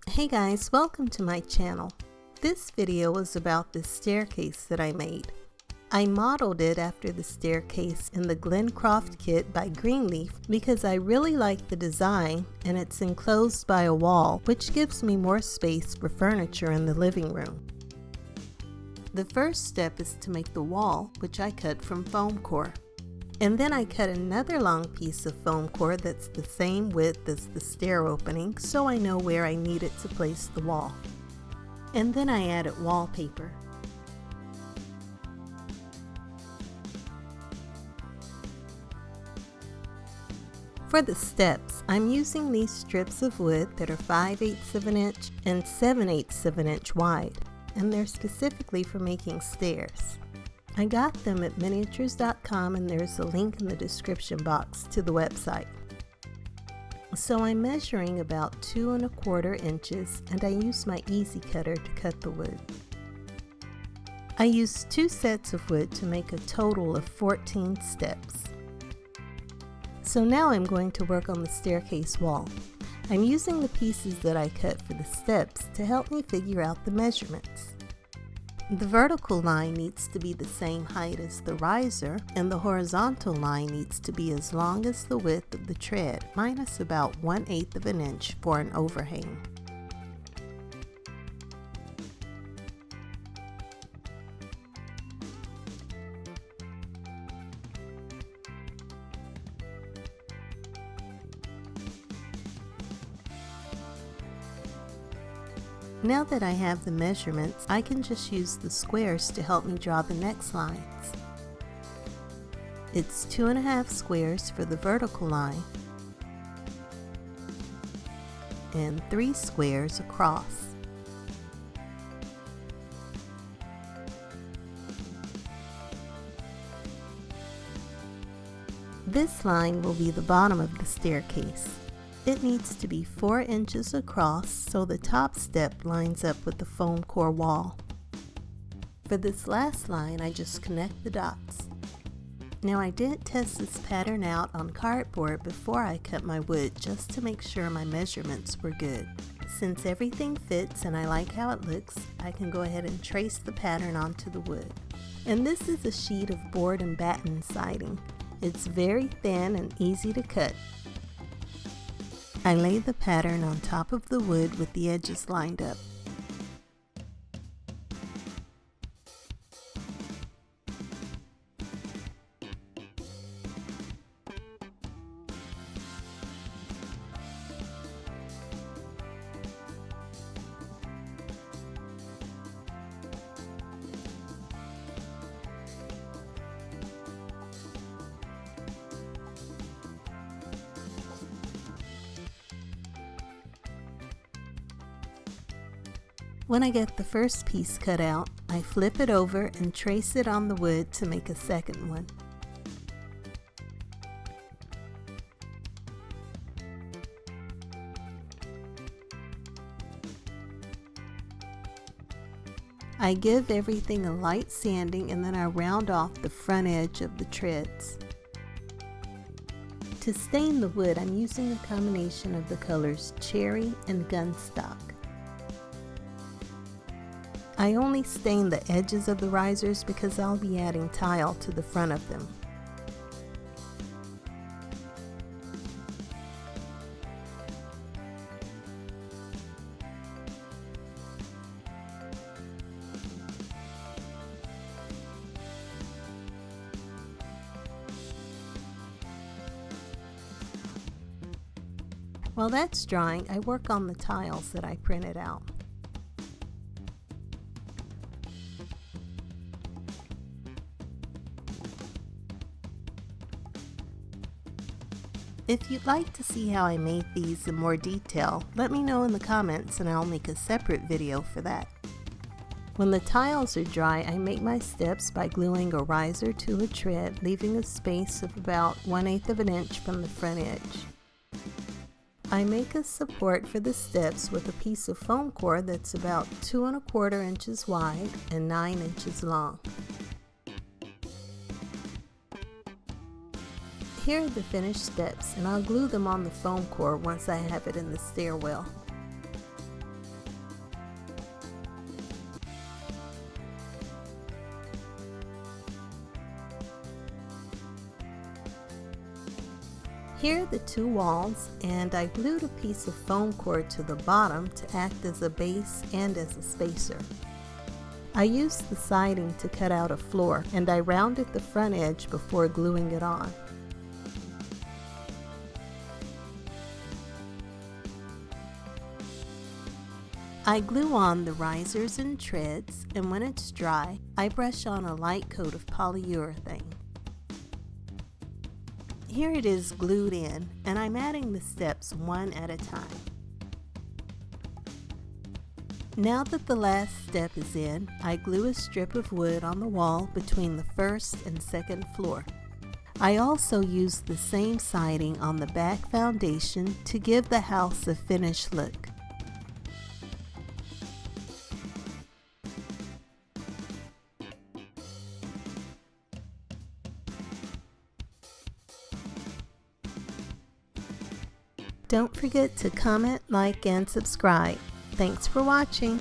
Hey guys, welcome to my channel. This video is about this staircase that I made. I modeled it after the staircase in the Glencroft kit by Greenleaf because I really like the design and it's enclosed by a wall, which gives me more space for furniture in the living room. The first step is to make the wall, which I cut from foam core. And then I cut another long piece of foam core that's the same width as the stair opening, so I know where I needed to place the wall. And then I added wallpaper. For the steps, I'm using these strips of wood that are 5/8 of an inch and 7/8 of an inch wide, and they're specifically for making stairs. I got them at miniatures.com and there's a link in the description box to the website. So I'm measuring about 2 1/4 inches and I use my easy cutter to cut the wood. I used 2 sets of wood to make a total of 14 steps. So now I'm going to work on the staircase wall. I'm using the pieces that I cut for the steps to help me figure out the measurements. The vertical line needs to be the same height as the riser, and the horizontal line needs to be as long as the width of the tread, minus about 1/8 of an inch for an overhang. Now that I have the measurements, I can just use the squares to help me draw the next lines. It's 2 1/2 squares for the vertical line and 3 squares across. This line will be the bottom of the staircase. It needs to be 4 inches across so the top step lines up with the foam core wall. For this last line, I just connect the dots. Now I did test this pattern out on cardboard before I cut my wood just to make sure my measurements were good. Since everything fits and I like how it looks, I can go ahead and trace the pattern onto the wood. And this is a sheet of board and batten siding. It's very thin and easy to cut. I lay the pattern on top of the wood with the edges lined up. When I get the first piece cut out, I flip it over and trace it on the wood to make a second one. I give everything a light sanding and then I round off the front edge of the treads. To stain the wood, I'm using a combination of the colors cherry and gunstock. I only stain the edges of the risers because I'll be adding tile to the front of them. While that's drying, I work on the tiles that I printed out. If you'd like to see how I made these in more detail, let me know in the comments and I'll make a separate video for that. When the tiles are dry, I make my steps by gluing a riser to a tread, leaving a space of about 1/8 of an inch from the front edge. I make a support for the steps with a piece of foam core that's about 2 1/4 inches wide and 9 inches long. Here are the finished steps, and I'll glue them on the foam core once I have it in the stairwell. Here are the two walls, and I glued a piece of foam core to the bottom to act as a base and as a spacer. I used the siding to cut out a floor, and I rounded the front edge before gluing it on. I glue on the risers and treads, and when it's dry, I brush on a light coat of polyurethane. Here it is glued in, and I'm adding the steps one at a time. Now that the last step is in, I glue a strip of wood on the wall between the first and second floor. I also use the same siding on the back foundation to give the house a finished look. Don't forget to comment, like, and subscribe. Thanks for watching.